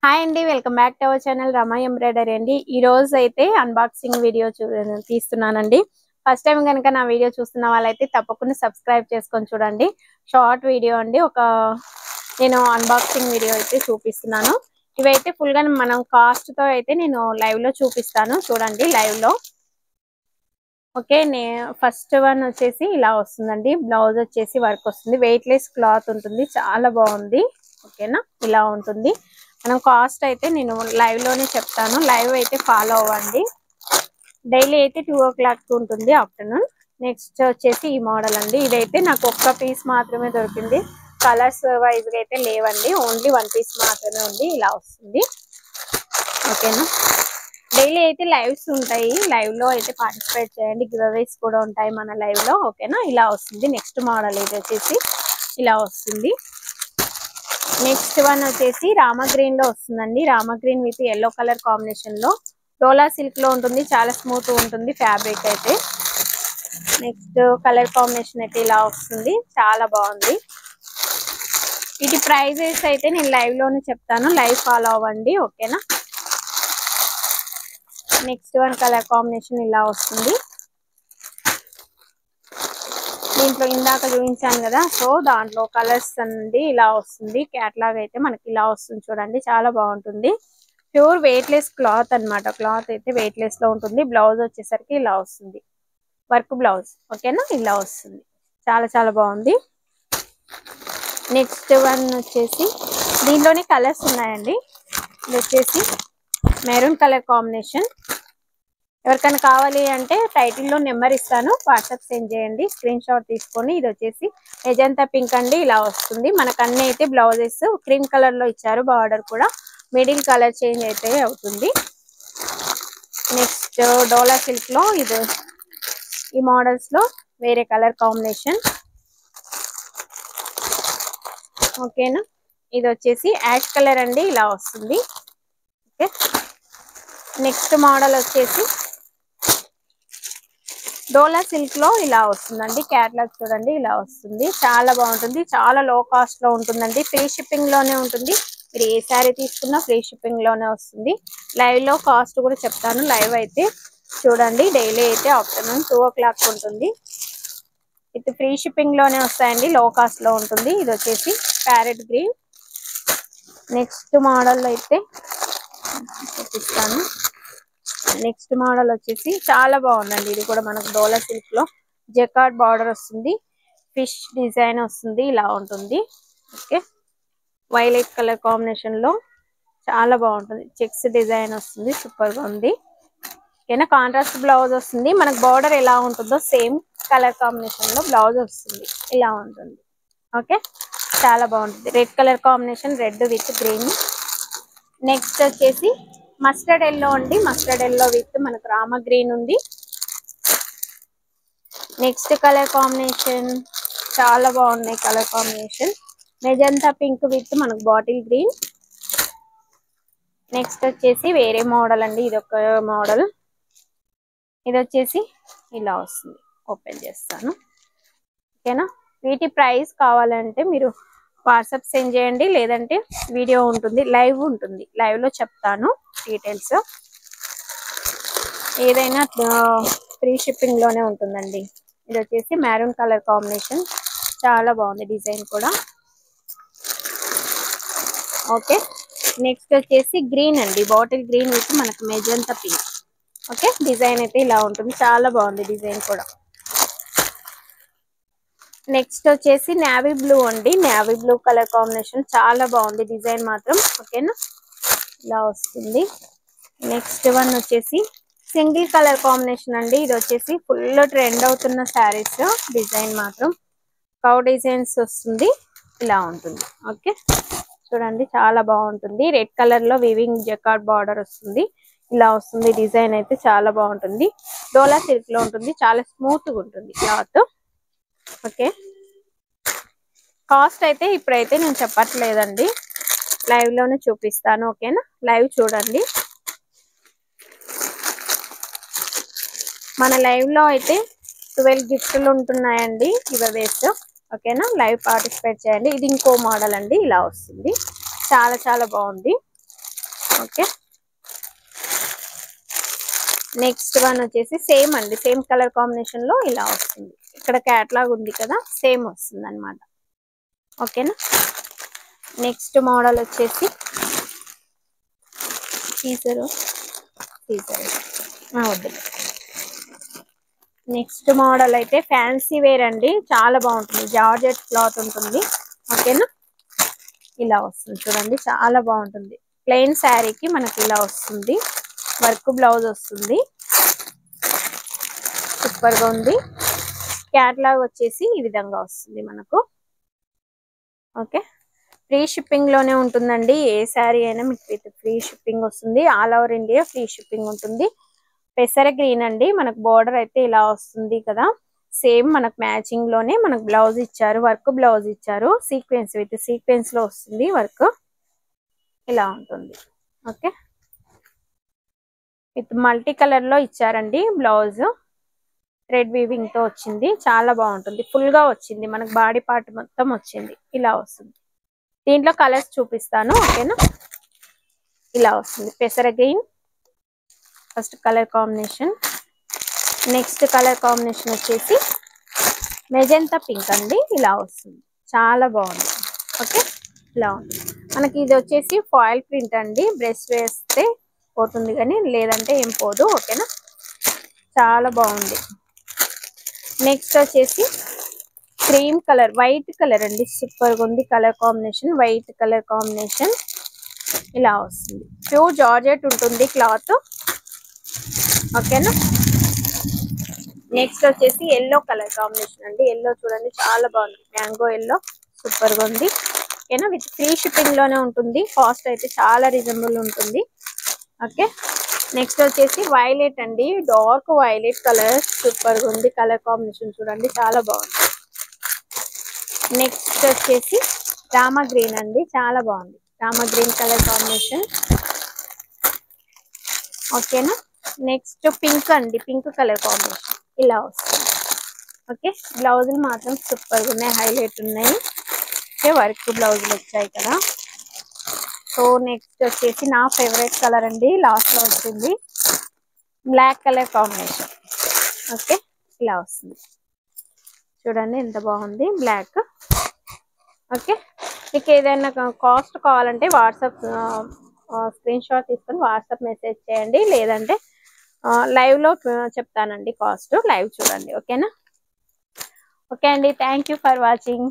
Hi అండి, welcome back to our channel Rama embroidery అండి. ఈ రోజు అయితే అన్బాక్సింగ్ వీడియో తీస్తున్నానండి. ఫస్ట్ టైం కనుక నా వీడియో చూస్తున్న వాళ్ళైతే తప్పకుండా సబ్స్క్రైబ్ చేసుకొని చూడండి. షార్ట్ వీడియో అండి, నేను అన్బాక్సింగ్ వీడియో అయితే చూపిస్తున్నాను. ఇవైతే ఫుల్ గా మనం కాస్ట్ తో అయితే నేను లైవ్ లో చూపిస్తాను, చూడండి లైవ్ లో. ఓకే, ఫస్ట్ వన్ వచ్చేసి ఇలా వస్తుందండి. బ్లౌజ్ వచ్చేసి వర్క్ వస్తుంది, వెయిట్ లెస్ క్లాత్ ఉంటుంది, చాలా బాగుంది. ఓకేనా, ఇలా ఉంటుంది. మనం కాస్ట్ అయితే నేను లైవ్ లోనే చెప్తాను, లైవ్ అయితే ఫాలో అవ్వండి. డైలీ అయితే 2 o'clock ఉంటుంది ఆఫ్టర్నూన్. నెక్స్ట్ వచ్చేసి ఈ మోడల్ అండి. ఇదైతే నాకు ఒక్క పీస్ మాత్రమే దొరికింది, కలర్స్ వైజ్ గా అయితే లేవండి, ఓన్లీ 1 పీస్ మాత్రమే ఉంది. ఇలా వస్తుంది. ఓకేనా, డైలీ అయితే లైవ్స్ ఉంటాయి, లైవ్ లో అయితే పార్టిసిపేట్ చేయండి. గివ్ అవేస్ కూడా ఉంటాయి మన లైవ్ లో. ఓకేనా, ఇలా వస్తుంది. నెక్స్ట్ మోడల్ ఇది వచ్చేసి ఇలా వస్తుంది. నెక్స్ట్ వన్ వచ్చేసి రామా గ్రీన్ లో వస్తుందండి. Rama green with yellow colour combination లో డోలా సిల్క్ లో ఉంటుంది, చాలా స్మూత్ ఉంటుంది ఫ్యాబ్రిక్ అయితే. నెక్స్ట్ కలర్ కాంబినేషన్ అయితే ఇలా వస్తుంది, చాలా బాగుంది. వీటి ప్రైజెస్ అయితే నేను లైవ్ లోనే చెప్తాను, లైవ్ ఫాలో అవ్వండి. ఓకేనా, నెక్స్ట్ వన్ కలర్ కాంబినేషన్ ఇలా వస్తుంది. దీంట్లో ఇందాక చూపించాను కదా, సో దాంట్లో కలర్స్ అండి ఇలా వస్తుంది. క్యాట్లాగ్ అయితే మనకి ఇలా వస్తుంది, చూడండి చాలా బాగుంటుంది. ప్యూర్ వెయిట్ లెస్ క్లాత్ అనమాట, క్లాత్ అయితే వెయిట్ లెస్ లో ఉంటుంది. బ్లౌజ్ వచ్చేసరికి ఇలా వస్తుంది, వర్క్ బ్లౌజ్. ఓకేనా, ఇలా వస్తుంది, చాలా చాలా బాగుంది. నెక్స్ట్ వన్ వచ్చేసి దీంట్లోనే కలర్స్ ఉన్నాయండి. ఇది వచ్చేసి మెరూన్ కలర్ కాంబినేషన్. ఎవరికైనా కావాలి అంటే టైటిల్ లో నెంబర్ ఇస్తాను, వాట్సాప్ సెండ్ చేయండి, స్క్రీన్ షాట్ తీసుకొని. ఇది వచ్చేసి మెజంతా పింక్ అండి, ఇలా వస్తుంది. మనకు అన్ని అయితే బ్లౌజెస్ క్రీమ్ కలర్ లో ఇచ్చారు, బార్డర్ కూడా మిడిల్ కలర్ చేంజ్ అయితే అవుతుంది. నెక్స్ట్ డోలా సిల్క్ లో ఇది, ఈ మోడల్స్ లో వేరే కలర్ కాంబినేషన్. ఓకేనా, ఇది వచ్చేసి యాష్ కలర్ అండి, ఇలా వస్తుంది. ఓకే, నెక్స్ట్ మోడల్ వచ్చేసి డోలా సిల్క్ లో ఇలా వస్తుందండి. క్యాట్లాగ్ చూడండి ఇలా వస్తుంది, చాలా బాగుంటుంది, చాలా లో కాస్ట్ లో ఉంటుందండి. ఫ్రీ షిప్పింగ్ లోనే ఉంటుంది, మీరు ఏ శారీ తీసుకున్నా ఫ్రీ షిప్పింగ్ లోనే వస్తుంది. లైవ్ లో కాస్ట్ కూడా చెప్తాను, లైవ్ అయితే చూడండి. డైలీ అయితే ఆఫ్టర్నూన్ 2 o'clock ఉంటుంది. ఇది ఫ్రీ షిప్పింగ్ లోనే వస్తాయండి, లో కాస్ట్ లో ఉంటుంది. ఇది వచ్చేసి ప్యారెట్ గ్రీన్. నెక్స్ట్ మోడల్ అయితే చూపిస్తాను. నెక్స్ట్ మోడల్ వచ్చేసి చాలా బాగుందండి, ఇది కూడా మనకు డోలా సిల్క్ లో జకార్డ్ బార్డర్ వస్తుంది, ఫిష్ డిజైన్ వస్తుంది, ఇలా ఉంటుంది. ఓకే, వైలెట్ కలర్ కాంబినేషన్ లో చాలా బాగుంటుంది, చెక్స్ డిజైన్ వస్తుంది, సూపర్ గా ఉంది. ఓకేనా, కాంట్రాస్ట్ బ్లౌజ్ వస్తుంది. మనకు బార్డర్ ఎలా ఉంటుందో సేమ్ కలర్ కాంబినేషన్ లో బ్లౌజ్ వస్తుంది, ఇలా ఉంటుంది. ఓకే, చాలా బాగుంటుంది. Red colour combination, red with green. Next వచ్చేసి మస్టర్డ్ ఎల్లో అండి, మస్టర్డ్ ఎల్లో విత్ మనకు రామా గ్రీన్ ఉంది. నెక్స్ట్ కలర్ కాంబినేషన్ చాలా బాగున్నాయి colour combination, magenta pink with మనకు బాటిల్ గ్రీన్. నెక్స్ట్ వచ్చేసి వేరే మోడల్ అండి, ఇది ఒక మోడల్. ఇది వచ్చేసి ఇలా వస్తుంది, ఓపెన్ చేస్తాను. ఓకేనా, వీటి ప్రైస్ కావాలంటే మీరు వాట్సాప్ సెండ్ చేయండి, లేదంటే వీడియో ఉంటుంది, లైవ్ ఉంటుంది, లైవ్ లో చెప్తాను డీటెయిల్స్. ఏదైనా ఫ్రీ షిప్పింగ్ లోనే ఉంటుందండి. ఇది వచ్చేసి మెరూన్ కలర్ కాంబినేషన్, చాలా బాగుంది డిజైన్ కూడా. ఓకే, నెక్స్ట్ వచ్చేసి గ్రీన్ అండి, బాటిల్ గ్రీన్ విత్ మనకు మెజంతా పింక్. ఓకే, డిజైన్ అయితే ఇలా ఉంటుంది, చాలా బాగుంది డిజైన్ కూడా. నెక్స్ట్ వచ్చేసి నేవీ బ్లూ అండి, నేవీ బ్లూ కలర్ కాంబినేషన్, చాలా బాగుంది డిజైన్ మాత్రం. ఓకేనా, ఇలా వస్తుంది. నెక్స్ట్ వన్ వచ్చేసి సింగిల్ కలర్ కాంబినేషన్ అండి. ఇది వచ్చేసి ఫుల్ ట్రెండ్ అవుతున్న శారీస్, డిజైన్ మాత్రం కౌ డిజైన్స్ వస్తుంది, ఇలా ఉంటుంది. ఓకే, చూడండి చాలా బాగుంటుంది. రెడ్ కలర్ లో వివింగ్ జకార్డ్ బార్డర్ వస్తుంది, ఇలా వస్తుంది. డిజైన్ అయితే చాలా బాగుంటుంది, డోలా సిల్క్ లో ఉంటుంది, చాలా స్మూత్ గా ఉంటుంది క్లాత్. ఓకే, కాస్ట్ అయితే ఇప్పుడైతే నేను చెప్పట్లేదండి, లైవ్ లోనే చూపిస్తాను. ఓకేనా, లైవ్ చూడండి. మన లైవ్ లో అయితే 12 గిఫ్ట్లు ఉంటున్నాయండి, గివ్అవేస్. ఓకేనా, లైవ్ పార్టిసిపేట్ చేయండి. ఇది ఇంకో మోడల్ అండి, ఇలా వస్తుంది, చాలా చాలా బాగుంది. ఓకే, నెక్స్ట్ వన్ వచ్చేసి సేమ్ అండి, సేమ్ కలర్ కాంబినేషన్ లో ఇలా వస్తుంది. ఇక్కడ క్యాట్లాగ్ ఉంది కదా, సేమ్ వస్తుంది అనమాట. ఓకేనా. నెక్స్ట్ మోడల్ వచ్చేసి సీజరు వద్దు. నెక్స్ట్ మోడల్ అయితే ఫ్యాన్సీ వేర్ అండి, చాలా బాగుంటుంది. జార్జెట్ క్లాత్ ఉంటుంది. ఓకేనా, ఇలా వస్తుంది చూడండి, చాలా బాగుంటుంది. ప్లెయిన్ శారీకి మనకి ఇలా వస్తుంది, వర్క్ బ్లౌజ్ వస్తుంది, సూపర్ గా ఉంది. క్యాట్లాగ్ వచ్చేసి ఈ విధంగా వస్తుంది మనకు. ఓకే, ఫ్రీ షిప్పింగ్ లోనే ఉంటుందండి. ఏ శారీ అయినా మీకు విత్ ఫ్రీ షిప్పింగ్ వస్తుంది. All over India free shipping ఉంటుంది. పెసర గ్రీన్ అండి, మనకు బోర్డర్ అయితే ఇలా వస్తుంది కదా, సేమ్ మనకు మ్యాచింగ్ లోనే మనకు బ్లౌజ్ ఇచ్చారు, వర్క్ బ్లౌజ్ ఇచ్చారు. సీక్వెన్స్ విత్ సీక్వెన్స్ లో వస్తుంది వర్క్, ఇలా ఉంటుంది. ఓకే, విత్ మల్టీ కలర్ లో ఇచ్చారండి బ్లౌజ్, థ్రెడ్ వీవింగ్ తో వచ్చింది. చాలా బాగుంటుంది, ఫుల్ గా వచ్చింది, మనకు బాడీ పార్ట్ మొత్తం వచ్చింది. ఇలా వస్తుంది. దీంట్లో కలర్స్ చూపిస్తాను. ఓకేనా, ఇలా వస్తుంది పెసర green first colour combination. Next colour combination వచ్చేసి మెజెంటా పింక్ అండి, ఇలా వస్తుంది. చాలా బాగుంది. ఓకే, ఇలా ఉంది మనకి. ఇది వచ్చేసి ఫాయిల్ ప్రింట్ అండి, బ్రష్ వేస్తే పోతుంది కానీ లేదంటే ఏం పోదు. ఓకేనా, చాలా బాగుంది. నెక్స్ట్ వచ్చేసి క్రీమ్ కలర్, వైట్ కలర్ అండి, సూపర్ గా ఉంది colour combination, white colour combination. ఇలా వస్తుంది, ప్యూర్ జార్జెట్ ఉంటుంది క్లాత్. ఓకేనా, నెక్స్ట్ వచ్చేసి ఎల్లో కలర్ కాంబినేషన్ అండి. ఎల్లో చూడండి, చాలా బాగుంది, మ్యాంగో ఎల్లో, సూపర్ గా ఉంది. ఓకేనా, విత్ ఫ్రీ షిప్పింగ్ లోనే ఉంటుంది. కాస్ట్ అయితే చాలా రీజనబుల్ ఉంటుంది. ఓకే, నెక్స్ట్ వచ్చేసి వైలెట్ అండి, డార్క్ వైలెట్ కలర్, సూపర్ గా ఉంది కలర్ కాంబినేషన్ చూడండి, చాలా బాగుంది. నెక్స్ట్ వచ్చేసి రామా గ్రీన్ అండి, చాలా బాగుంది, రామా గ్రీన్ కలర్ కాంబినేషన్. ఓకేనా, నెక్స్ట్ పింక్ అండి, పింక్ కలర్ కాంబినేషన్, ఇలా వస్తుంది. ఓకే, బ్లౌజులు మాత్రం సూపర్ గా ఉన్నాయి, హైలైట్ ఉన్నాయి. ఓకే, వర్క్ బ్లౌజులు వచ్చాయి కదా. సో నెక్స్ట్ వచ్చేసి నా ఫేవరెట్ కలర్ అండి, లాస్ట్ లో వచ్చింది బ్లాక్ కలర్ కాంబినేషన్. ఓకే, ఇలా వస్తుంది చూడండి, ఎంత బాగుంది బ్లాక్. ఓకే, మీకు ఏదైనా కాస్ట్ కావాలంటే వాట్సాప్ స్క్రీన్ షాట్ తీసుకొని వాట్సాప్ మెసేజ్ చేయండి, లేదంటే లైవ్ లో చెప్తానండి కాస్ట్, లైవ్ చూడండి. ఓకేనా. ఓకే అండి, థ్యాంక్ యూ ఫర్ వాచింగ్.